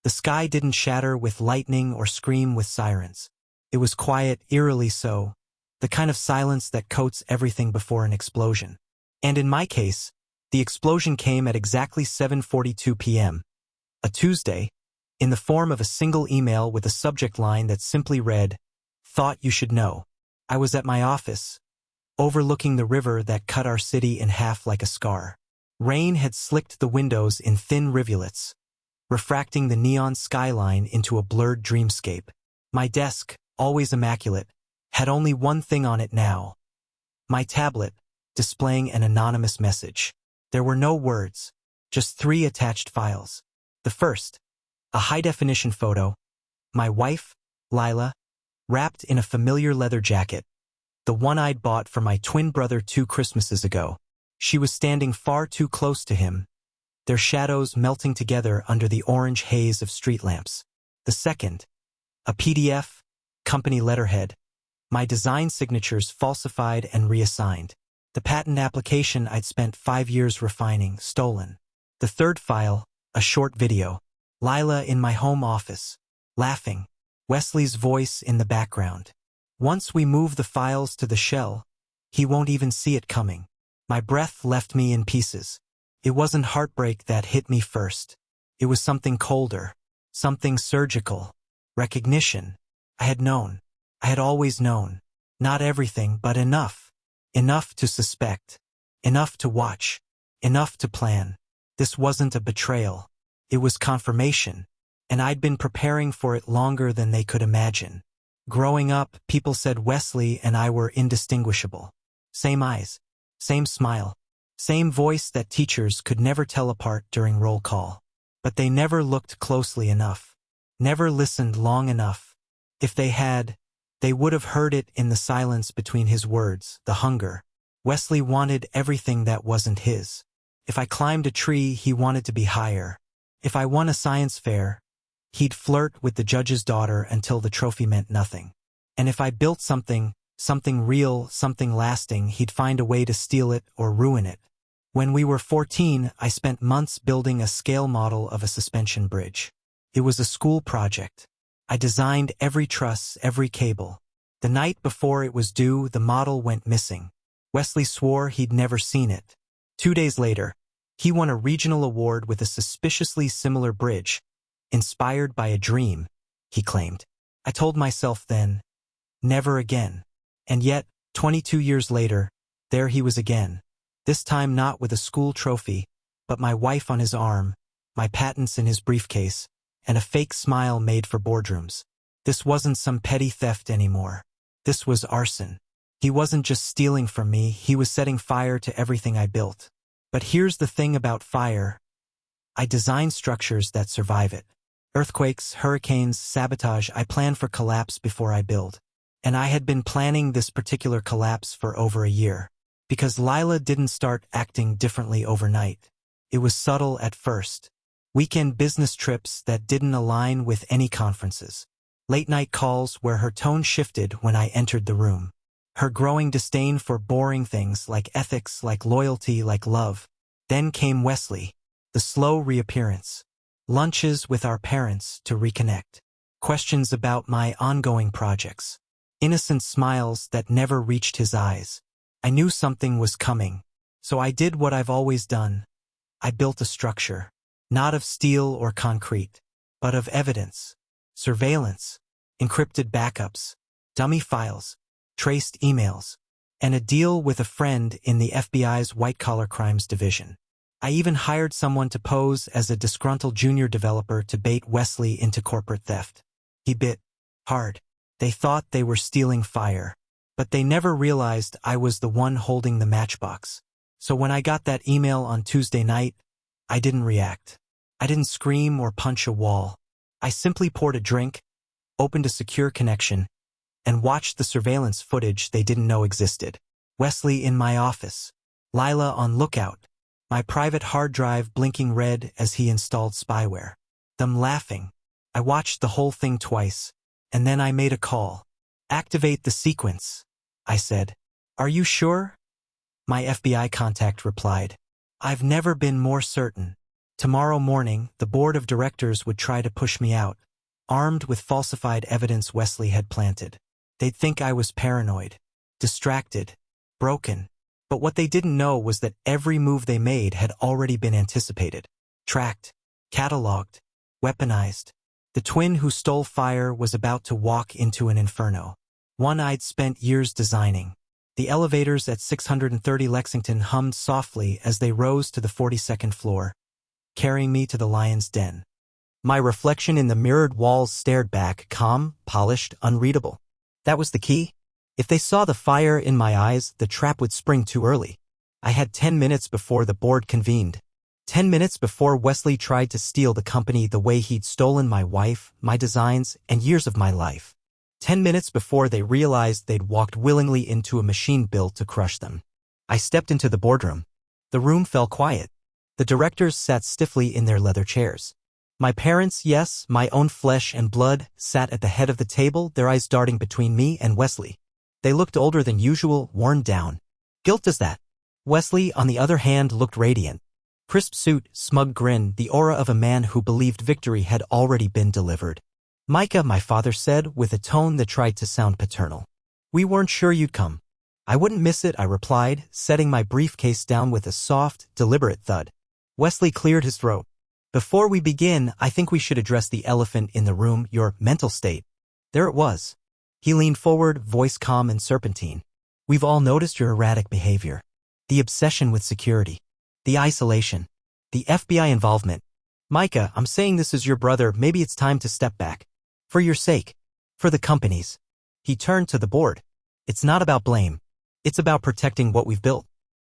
The sky didn't shatter with lightning or scream with sirens. It was quiet, eerily so, the kind of silence that coats everything before an explosion. And in my case, the explosion came at exactly 7:42 p.m., a Tuesday, in the form of a single email with a subject line that simply read, "Thought you should know." I was at my office, overlooking the river that cut our city in half like a scar. Rain had slicked the windows in thin rivulets, refracting the neon skyline into a blurred dreamscape. My desk, always immaculate, had only one thing on it now: my tablet, displaying an anonymous message. There were no words, just 3 attached files. The first, a high-definition photo, my wife, Lila, wrapped in a familiar leather jacket, the one I'd bought for my twin brother 2 Christmases ago. She was standing far too close to him, their shadows melting together under the orange haze of street lamps. The second, a PDF, company letterhead, my design signatures falsified and reassigned. The patent application I'd spent 5 years refining, stolen. The third file, a short video, Lila in my home office, laughing, Wesley's voice in the background. Once we move the files to the shell, he won't even see it coming. My breath left me in pieces. It wasn't heartbreak that hit me first. It was something colder, something surgical. Recognition. I had known. I had always known. Not everything, but enough. Enough to suspect. Enough to watch. Enough to plan. This wasn't a betrayal. It was confirmation. And I'd been preparing for it longer than they could imagine. Growing up, people said Wesley and I were indistinguishable. Same eyes. Same smile. Same voice that teachers could never tell apart during roll call. But they never looked closely enough. Never listened long enough. If they had, they would have heard it in the silence between his words, the hunger. Wesley wanted everything that wasn't his. If I climbed a tree, he wanted to be higher. If I won a science fair, he'd flirt with the judge's daughter until the trophy meant nothing. And if I built something real, something lasting, he'd find a way to steal it or ruin it. When we were 14, I spent months building a scale model of a suspension bridge. It was a school project. I designed every truss, every cable. The night before it was due, the model went missing. Wesley swore he'd never seen it. 2 days later, he won a regional award with a suspiciously similar bridge, inspired by a dream, he claimed. I told myself then, never again. And yet, 22 years later, there he was again. This time not with a school trophy, but my wife on his arm, my patents in his briefcase, and a fake smile made for boardrooms. This wasn't some petty theft anymore. This was arson. He wasn't just stealing from me, he was setting fire to everything I built. But here's the thing about fire. I design structures that survive it. Earthquakes, hurricanes, sabotage, I plan for collapse before I build. And I had been planning this particular collapse for over a year. Because Lila didn't start acting differently overnight. It was subtle at first. Weekend business trips that didn't align with any conferences. Late-night calls where her tone shifted when I entered the room. Her growing disdain for boring things like ethics, like loyalty, like love. Then came Wesley. The slow reappearance. Lunches with our parents to reconnect. Questions about my ongoing projects. Innocent smiles that never reached his eyes. I knew something was coming, so I did what I've always done. I built a structure, not of steel or concrete, but of evidence, surveillance, encrypted backups, dummy files, traced emails, and a deal with a friend in the FBI's white-collar crimes division. I even hired someone to pose as a disgruntled junior developer to bait Wesley into corporate theft. He bit hard. They thought they were stealing fire. But they never realized I was the one holding the matchbox. So when I got that email on Tuesday night, I didn't react. I didn't scream or punch a wall. I simply poured a drink, opened a secure connection, and watched the surveillance footage they didn't know existed. Wesley in my office. Lila on lookout. My private hard drive blinking red as he installed spyware. Them laughing. I watched the whole thing twice, and then I made a call. Activate the sequence, I said. Are you sure? My FBI contact replied. I've never been more certain. Tomorrow morning, the board of directors would try to push me out, armed with falsified evidence Wesley had planted. They'd think I was paranoid, distracted, broken. But what they didn't know was that every move they made had already been anticipated, tracked, cataloged, weaponized. The twin who stole fire was about to walk into an inferno, one I'd spent years designing. The elevators at 630 Lexington hummed softly as they rose to the 42nd floor, carrying me to the lion's den. My reflection in the mirrored walls stared back, calm, polished, unreadable. That was the key. If they saw the fire in my eyes, the trap would spring too early. I had 10 minutes before the board convened. 10 minutes before Wesley tried to steal the company the way he'd stolen my wife, my designs, and years of my life. 10 minutes before they realized they'd walked willingly into a machine built to crush them. I stepped into the boardroom. The room fell quiet. The directors sat stiffly in their leather chairs. My parents, yes, my own flesh and blood, sat at the head of the table, their eyes darting between me and Wesley. They looked older than usual, worn down. Guilt does that. Wesley, on the other hand, looked radiant. Crisp suit, smug grin, the aura of a man who believed victory had already been delivered. Micah, my father said, with a tone that tried to sound paternal. We weren't sure you'd come. I wouldn't miss it, I replied, setting my briefcase down with a soft, deliberate thud. Wesley cleared his throat. Before we begin, I think we should address the elephant in the room, your mental state. There it was. He leaned forward, voice calm and serpentine. We've all noticed your erratic behavior. The obsession with security. The isolation. The FBI involvement. Micah, I'm saying this as your brother, maybe it's time to step back. For your sake. For the company's. He turned to the board. It's not about blame. It's about protecting what we've built.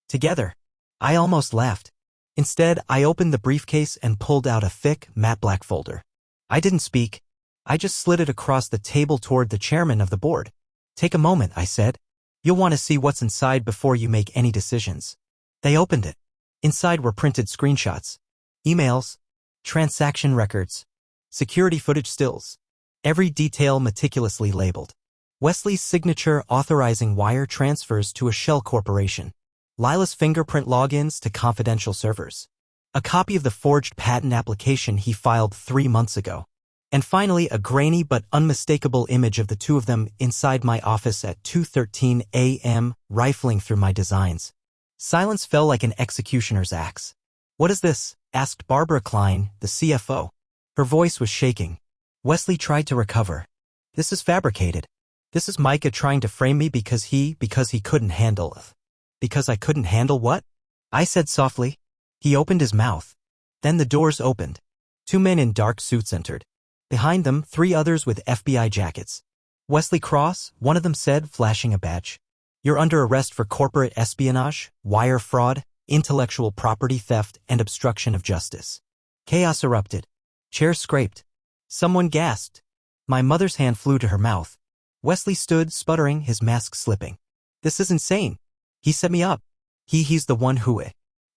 Together. I almost laughed. Instead, I opened the briefcase and pulled out a thick, matte black folder. I didn't speak. I just slid it across the table toward the chairman of the board. Take a moment, I said. You'll want to see what's inside before you make any decisions. They opened it. Inside were printed screenshots, emails, transaction records, security footage stills, every detail meticulously labeled. Wesley's signature authorizing wire transfers to a shell corporation. Lila's fingerprint logins to confidential servers. A copy of the forged patent application he filed 3 months ago. And finally, a grainy but unmistakable image of the two of them inside my office at 2:13 a.m., rifling through my designs. Silence fell like an executioner's axe. What is this? Asked Barbara Klein, the CFO. Her voice was shaking. Wesley tried to recover. This is fabricated. This is Micah trying to frame me because he couldn't handle it. Because I couldn't handle what? I said softly. He opened his mouth. Then the doors opened. 2 men in dark suits entered. Behind them, 3 others with FBI jackets. Wesley Cross, one of them said, flashing a badge. You're under arrest for corporate espionage, wire fraud, intellectual property theft, and obstruction of justice. Chaos erupted. Chairs scraped. Someone gasped. My mother's hand flew to her mouth. Wesley stood, sputtering, his mask slipping. This is insane. He set me up. He's the one who...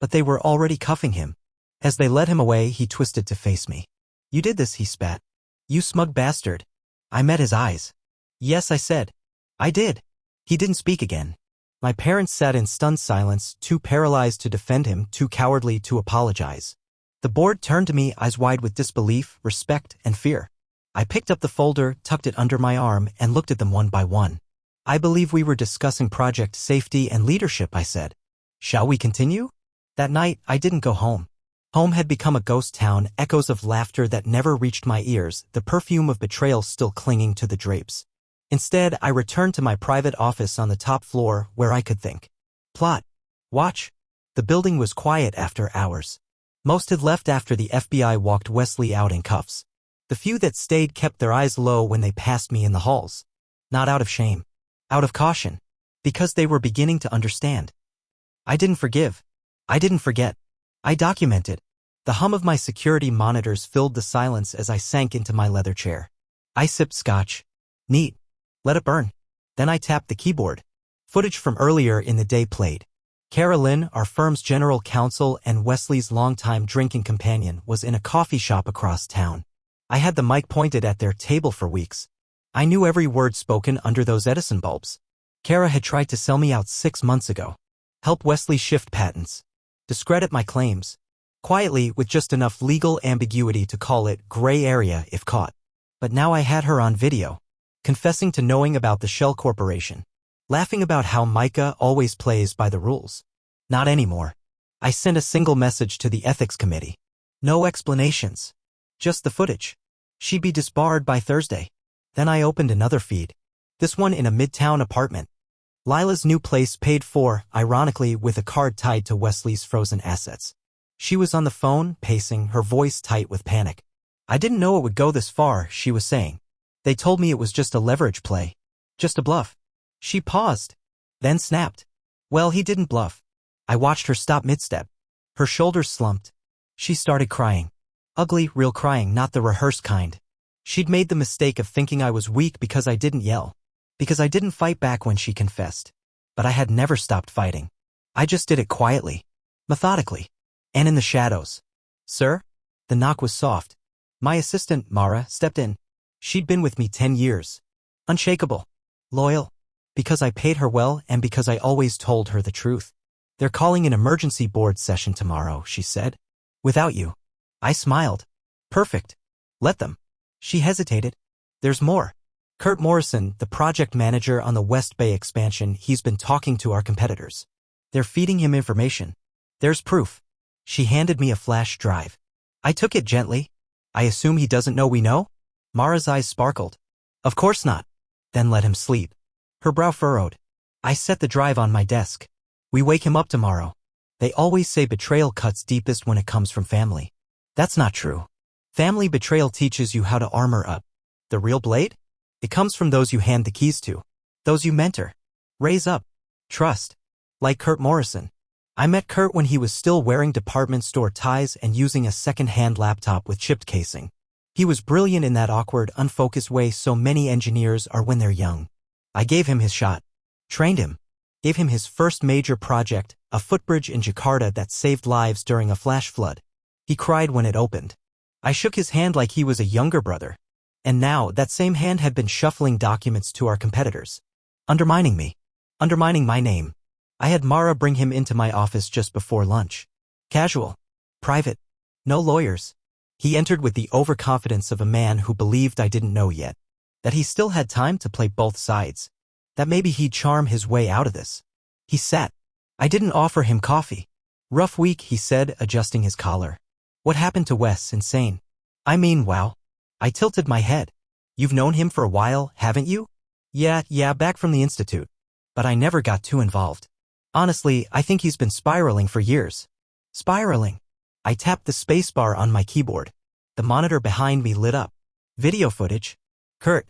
But they were already cuffing him. As they led him away, he twisted to face me. You did this, he spat. You smug bastard. I met his eyes. Yes, I said. I did. He didn't speak again. My parents sat in stunned silence, too paralyzed to defend him, too cowardly to apologize. The board turned to me, eyes wide with disbelief, respect, and fear. I picked up the folder, tucked it under my arm, and looked at them one by one. I believe we were discussing project safety and leadership, I said. Shall we continue? That night, I didn't go home. Home had become a ghost town, echoes of laughter that never reached my ears, the perfume of betrayal still clinging to the drapes. Instead, I returned to my private office on the top floor where I could think. Plot. Watch. The building was quiet after hours. Most had left after the FBI walked Wesley out in cuffs. The few that stayed kept their eyes low when they passed me in the halls. Not out of shame. Out of caution. Because they were beginning to understand. I didn't forgive. I didn't forget. I documented. The hum of my security monitors filled the silence as I sank into my leather chair. I sipped scotch. Neat. Let it burn. Then I tapped the keyboard. Footage from earlier in the day played. Cara Lynn, our firm's general counsel and Wesley's longtime drinking companion, was in a coffee shop across town. I had the mic pointed at their table for weeks. I knew every word spoken under those Edison bulbs. Cara had tried to sell me out 6 months ago. Help Wesley shift patents. Discredit my claims. quietly with just enough legal ambiguity to call it gray area if caught. But now I had her on video, confessing to knowing about the Shell Corporation, laughing about how Micah always plays by the rules. Not anymore. I sent a single message to the ethics committee. No explanations. Just the footage. She'd be disbarred by Thursday. Then I opened another feed. This one in a midtown apartment. Lila's new place paid for, ironically, with a card tied to Wesley's frozen assets. She was on the phone, pacing, her voice tight with panic. I didn't know it would go this far, she was saying. They told me it was just a leverage play. Just a bluff. She paused. Then snapped. Well, he didn't bluff. I watched her stop mid-step. Her shoulders slumped. She started crying. Ugly, real crying, not the rehearsed kind. She'd made the mistake of thinking I was weak because I didn't yell. Because I didn't fight back when she confessed. But I had never stopped fighting. I just did it quietly. Methodically. And in the shadows. Sir? The knock was soft. My assistant, Mara, stepped in. She'd been with me 10 years. Unshakable. Loyal. Because I paid her well and because I always told her the truth. They're calling an emergency board session tomorrow, she said. Without you. I smiled. Perfect. Let them. She hesitated. There's more. Kurt Morrison, the project manager on the West Bay expansion, he's been talking to our competitors. They're feeding him information. There's proof. She handed me a flash drive. I took it gently. I assume he doesn't know we know? Mara's eyes sparkled. Of course not. Then let him sleep. Her brow furrowed. I set the drive on my desk. We wake him up tomorrow. They always say betrayal cuts deepest when it comes from family. That's not true. Family betrayal teaches you how to armor up. The real blade? It comes from those you hand the keys to. Those you mentor. Raise up. Trust. Like Kurt Morrison. I met Kurt when he was still wearing department store ties and using a second-hand laptop with chipped casing. He was brilliant in that awkward, unfocused way so many engineers are when they're young. I gave him his shot. Trained him. Gave him his first major project, a footbridge in Jakarta that saved lives during a flash flood. He cried when it opened. I shook his hand like he was a younger brother. And now, that same hand had been shuffling documents to our competitors. Undermining me. Undermining my name. I had Mara bring him into my office just before lunch. Casual. Private. No lawyers. He entered with the overconfidence of a man who believed I didn't know yet. That he still had time to play both sides. That maybe he'd charm his way out of this. He sat. I didn't offer him coffee. Rough week, he said, adjusting his collar. What happened to Wes? Insane. I mean, wow. I tilted my head. You've known him for a while, haven't you? Yeah, back from the institute. But I never got too involved. Honestly, I think he's been spiraling for years. Spiraling. I tapped the spacebar on my keyboard. The monitor behind me lit up. Video footage. Kurt.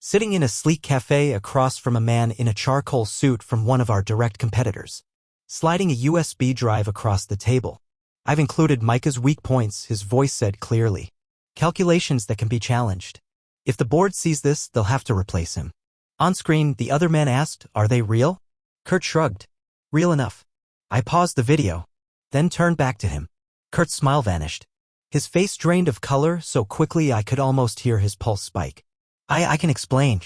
Sitting in a sleek cafe across from a man in a charcoal suit from one of our direct competitors. Sliding a USB drive across the table. I've included Micah's weak points, his voice said clearly. Calculations that can be challenged. If the board sees this, they'll have to replace him. On screen, the other man asked, are they real? Kurt shrugged. Real enough. I paused the video, then turned back to him. Kurt's smile vanished. His face drained of color so quickly I could almost hear his pulse spike. I can explain.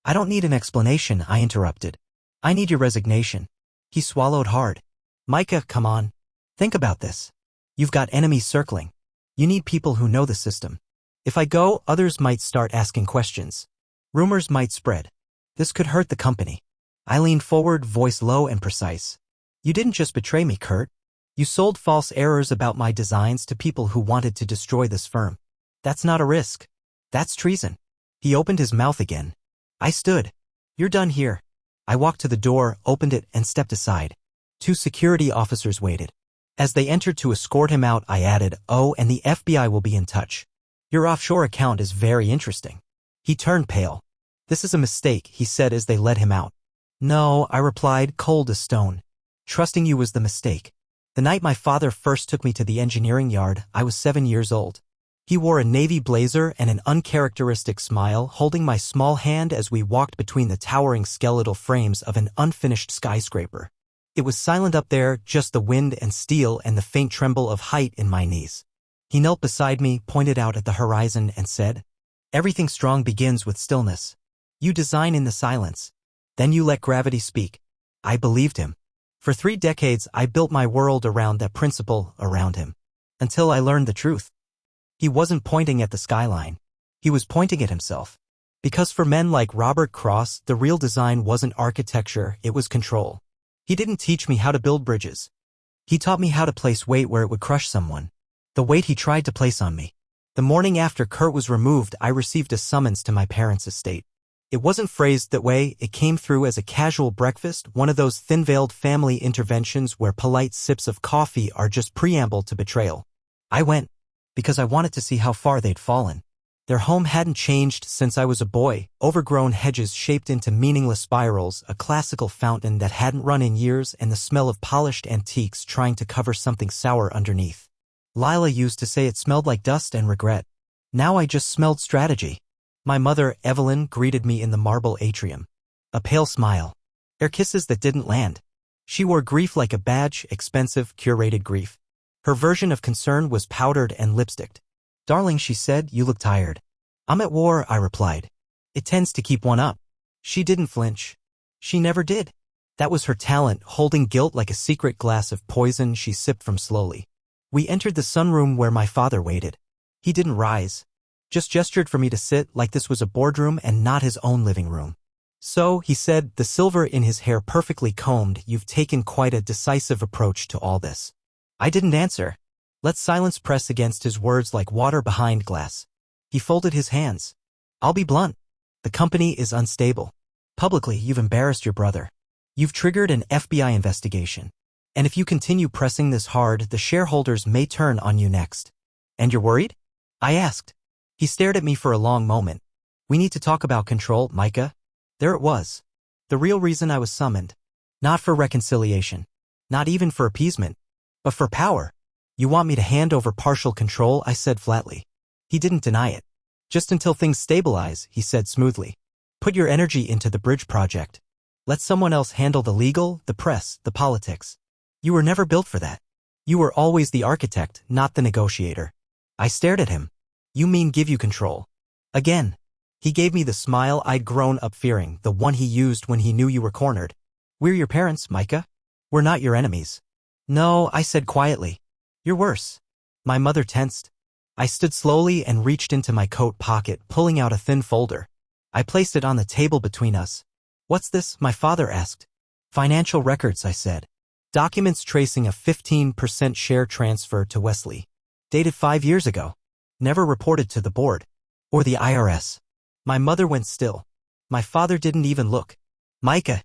I don't need an explanation, I interrupted. I need your resignation. He swallowed hard. Micah, come on. Think about this. You've got enemies circling. You need people who know the system. If I go, others might start asking questions. Rumors might spread. This could hurt the company. I leaned forward, voice low and precise. You didn't just betray me, Kurt. You sold false errors about my designs to people who wanted to destroy this firm. That's not a risk. That's treason. He opened his mouth again. I stood. You're done here. I walked to the door, opened it, and stepped aside. 2 security officers waited. As they entered to escort him out, I added, oh, and the FBI will be in touch. Your offshore account is very interesting. He turned pale. This is a mistake, he said as they led him out. No, I replied, cold as stone. Trusting you was the mistake. The night my father first took me to the engineering yard, I was 7 years old. He wore a navy blazer and an uncharacteristic smile, holding my small hand as we walked between the towering skeletal frames of an unfinished skyscraper. It was silent up there, just the wind and steel and the faint tremble of height in my knees. He knelt beside me, pointed out at the horizon, and said, everything strong begins with stillness. You design in the silence. Then you let gravity speak. I believed him. For 3 decades, I built my world around that principle, around him. Until I learned the truth. He wasn't pointing at the skyline. He was pointing at himself. Because for men like Robert Cross, the real design wasn't architecture, it was control. He didn't teach me how to build bridges. He taught me how to place weight where it would crush someone. The weight he tried to place on me. The morning after Kurt was removed, I received a summons to my parents' estate. It wasn't phrased that way, it came through as a casual breakfast, one of those thin-veiled family interventions where polite sips of coffee are just preamble to betrayal. I went, because I wanted to see how far they'd fallen. Their home hadn't changed since I was a boy, overgrown hedges shaped into meaningless spirals, a classical fountain that hadn't run in years, and the smell of polished antiques trying to cover something sour underneath. Lila used to say it smelled like dust and regret. Now I just smelled strategy. My mother, Evelyn, greeted me in the marble atrium. A pale smile. Air kisses that didn't land. She wore grief like a badge, expensive, curated grief. Her version of concern was powdered and lipsticked. "Darling," she said, "you look tired." "I'm at war," I replied. "It tends to keep one up." She didn't flinch. She never did. That was her talent, holding guilt like a secret glass of poison she sipped from slowly. We entered the sunroom where my father waited. He didn't rise. Just gestured for me to sit like this was a boardroom and not his own living room. "So," he said, the silver in his hair perfectly combed, "you've taken quite a decisive approach to all this." I didn't answer. Let silence press against his words like water behind glass. He folded his hands. "I'll be blunt. The company is unstable. Publicly, you've embarrassed your brother. You've triggered an FBI investigation. And if you continue pressing this hard, the shareholders may turn on you next." "And you're worried?" I asked. He stared at me for a long moment. "We need to talk about control, Micah." There it was. The real reason I was summoned. Not for reconciliation. Not even for appeasement. But for power. "You want me to hand over partial control?" I said flatly. He didn't deny it. "Just until things stabilize," he said smoothly. "Put your energy into the bridge project. Let someone else handle the legal, the press, the politics. You were never built for that. You were always the architect, not the negotiator." I stared at him. "You mean give you control?" Again. He gave me the smile I'd grown up fearing, the one he used when he knew you were cornered. "We're your parents, Micah. We're not your enemies." "No," I said quietly. "You're worse." My mother tensed. I stood slowly and reached into my coat pocket, pulling out a thin folder. I placed it on the table between us. "What's this?" my father asked. "Financial records," I said. "Documents tracing a 15% share transfer to Wesley. Dated 5 years ago. Never reported to the board. Or the IRS." My mother went still. My father didn't even look. "Micah."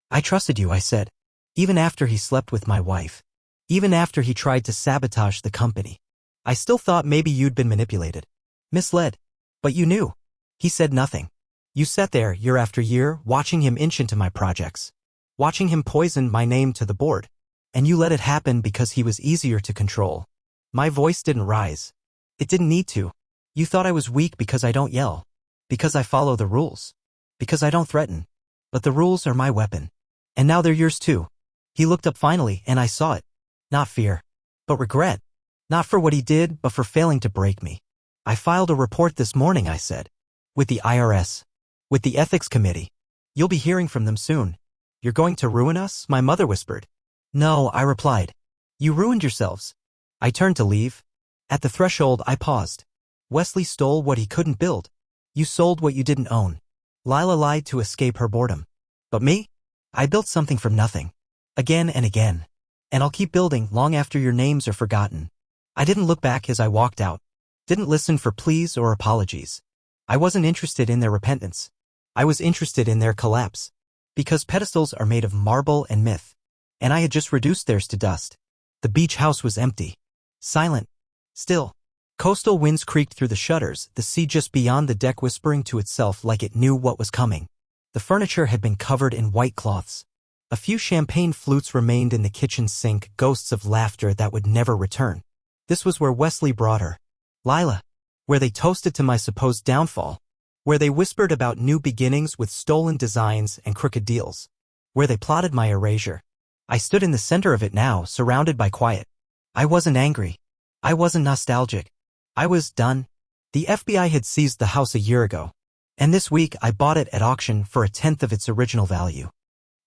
"I trusted you," I said. "Even after he slept with my wife. Even after he tried to sabotage the company. I still thought maybe you'd been manipulated. Misled. But you knew." He said nothing. "You sat there year after year, watching him inch into my projects. Watching him poison my name to the board. And you let it happen because he was easier to control." My voice didn't rise. It didn't need to. "You thought I was weak because I don't yell. Because I follow the rules. Because I don't threaten. But the rules are my weapon. And now they're yours too." He looked up finally, and I saw it. Not fear. But regret. Not for what he did, but for failing to break me. "I filed a report this morning," I said. "With the IRS. With the ethics committee. You'll be hearing from them soon." "You're going to ruin us?" my mother whispered. "No," I replied. "You ruined yourselves." I turned to leave. At the threshold, I paused. "Wesley stole what he couldn't build. You sold what you didn't own. Lila lied to escape her boredom. But me? I built something from nothing. Again and again. And I'll keep building long after your names are forgotten." I didn't look back as I walked out. Didn't listen for pleas or apologies. I wasn't interested in their repentance. I was interested in their collapse. Because pedestals are made of marble and myth. And I had just reduced theirs to dust. The beach house was empty. Silent. Still. Coastal winds creaked through the shutters, the sea just beyond the deck whispering to itself like it knew what was coming. The furniture had been covered in white cloths. A few champagne flutes remained in the kitchen sink, ghosts of laughter that would never return. This was where Wesley brought her. Lila. Where they toasted to my supposed downfall. Where they whispered about new beginnings with stolen designs and crooked deals. Where they plotted my erasure. I stood in the center of it now, surrounded by quiet. I wasn't angry. I wasn't nostalgic. I was done. The FBI had seized the house a year ago. And this week I bought it at auction for 1/10 of its original value.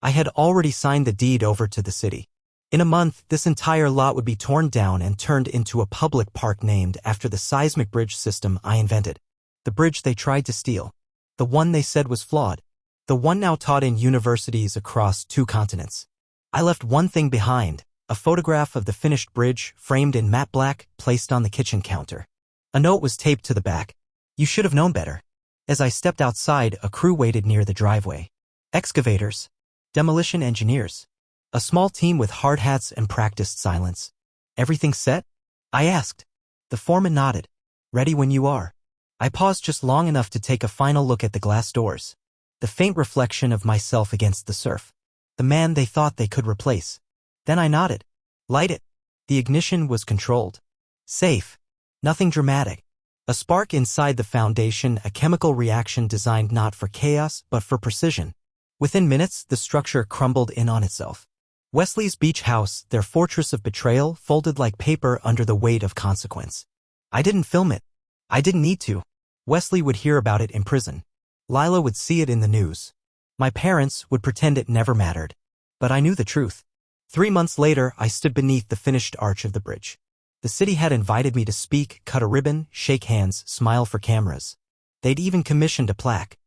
I had already signed the deed over to the city. In a month, this entire lot would be torn down and turned into a public park named after the seismic bridge system I invented. The bridge they tried to steal. The one they said was flawed. The one now taught in universities across 2 continents. I left one thing behind, a photograph of the finished bridge framed in matte black placed on the kitchen counter. A note was taped to the back. You should have known better. As I stepped outside, a crew waited near the driveway. Excavators. Demolition engineers. A small team with hard hats and practiced silence. Everything set? I asked. The foreman nodded. Ready when you are. I paused just long enough to take a final look at the glass doors. The faint reflection of myself against the surf. The man they thought they could replace. Then I nodded. Light it. The ignition was controlled. Safe. Nothing dramatic. A spark inside the foundation, a chemical reaction designed not for chaos but for precision. Within minutes, the structure crumbled in on itself. Wesley's beach house, their fortress of betrayal, folded like paper under the weight of consequence. I didn't film it. I didn't need to. Wesley would hear about it in prison. Lila would see it in the news. My parents would pretend it never mattered. But I knew the truth. 3 months later, I stood beneath the finished arch of the bridge. The city had invited me to speak, cut a ribbon, shake hands, smile for cameras. They'd even commissioned a plaque.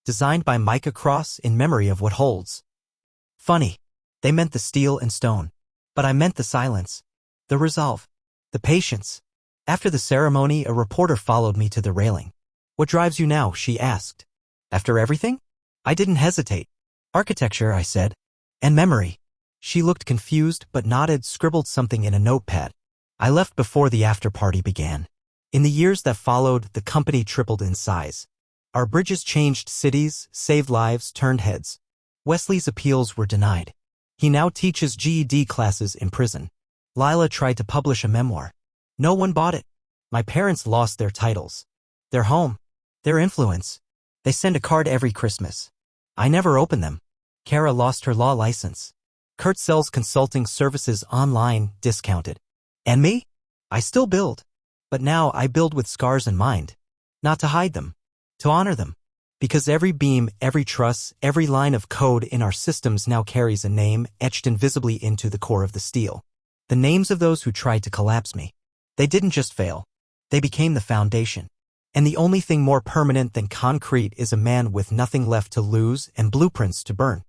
Designed by Micah Cross in memory of what holds. Funny. They meant the steel and stone. But I meant the silence. The resolve. The patience. After the ceremony, a reporter followed me to the railing. What drives you now? She asked. After everything? I didn't hesitate. Architecture, I said. And memory. She looked confused but nodded, scribbled something in a notepad. I left before the after-party began. In the years that followed, the company tripled in size. Our bridges changed cities, saved lives, turned heads. Wesley's appeals were denied. He now teaches GED classes in prison. Lila tried to publish a memoir. No one bought it. My parents lost their titles. Their home. Their influence. They send a card every Christmas. I never open them. Kara lost her law license. Kurt sells consulting services online, discounted. And me? I still build. But now I build with scars in mind. Not to hide them. To honor them. Because every beam, every truss, every line of code in our systems now carries a name etched invisibly into the core of the steel. The names of those who tried to collapse me. They didn't just fail. They became the foundation. And the only thing more permanent than concrete is a man with nothing left to lose and blueprints to burn.